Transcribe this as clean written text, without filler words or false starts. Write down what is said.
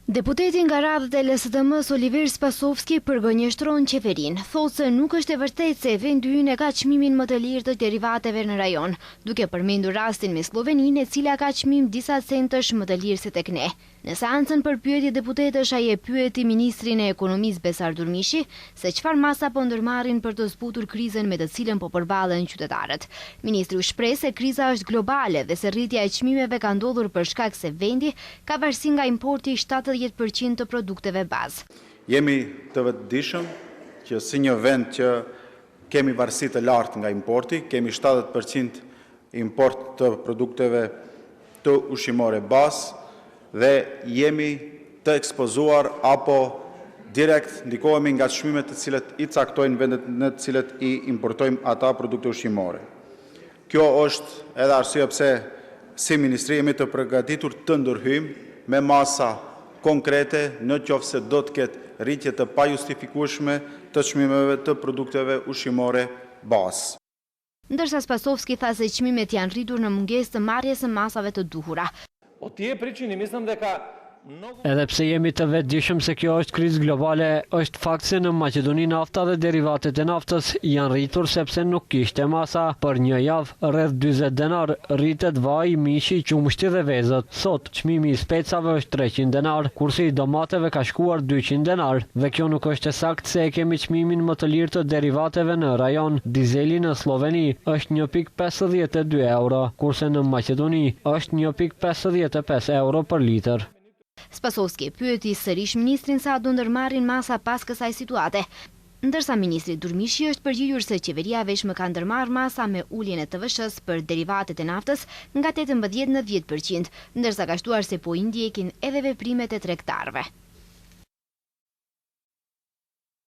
Deputeti nga radhët e LSDM-s Oliver Spasovski përgënjeshtron qeverinë. Thotë se nuk është e vërtetë se vendi ynë ka çmimin më të lirë të derivateve në rajon, duke përmendur rastin me Sloveninë, e cila ka çmim disa centësh më të lirë se tek ne. Në seancën për pyetje deputetësh ai e pyeti ministrin e ekonomisë Besar Durmishi se çfarë masa po ndërmarrin për të zbutur krizën me të cilën po përballen qytetarët. Ministri u shpreh se kriza është globale dhe se rritja e çmimeve ka ndodhur për shkak se vendi ka varësi nga importi 70% të produkteve bazë. Jemi të vetëdijshëm që si një vend që kemi varësi të lartë nga importi, kemi 70% import të produkteve të ushqimore bazë dhe jemi të ekspozuar apo direkt ndikohemi nga çmimet të cilët i caktojnë vendet në të cilët i importojmë ata produkte ushqimore. Kjo është edhe arsye pse si ministri jemi të përgatitur të ndërhyjmë me masa konkrete në qoftë se do të ketë rritje të pajustifikueshme të çmimeve të produkteve ushqimore bazë. Ndërsa Spasovski tha se çmimet janë rritur në mungesë të marrjes së masave të duhura. Edhe pse jemi të vetëdijshëm se kjo është krizë globale, është fakt se në Maqedoni nafta dhe derivatet e naftës janë rritur sepse nuk kishte masa. Për një javë rreth 40 denar rritet vaji, mishi, qumshti dhe vezët. Sot çmimi i specave është 300 denar, kurse i domateve ka shkuar 200 denar. Dhe kjo nuk është e saktë se e kemi çmimin më të lirë të derivateve në rajon. Dizeli në Sloveni është 1.52 euro, kurse në Maqedoni është 1.55 euro për litër. Spasovski pyeti sërish ministrin sa do ndërmarrin masa pas kësaj situate, ndërsa ministri Durmishi është përgjigjur se qeveria vetëm ka ndërmarrë masa me uljen e TVSH-s për derivatet e naftës nga 18 në 10%, ndërsa ka shtuar se po i ndjekin edhe veprimet e tregtarëve.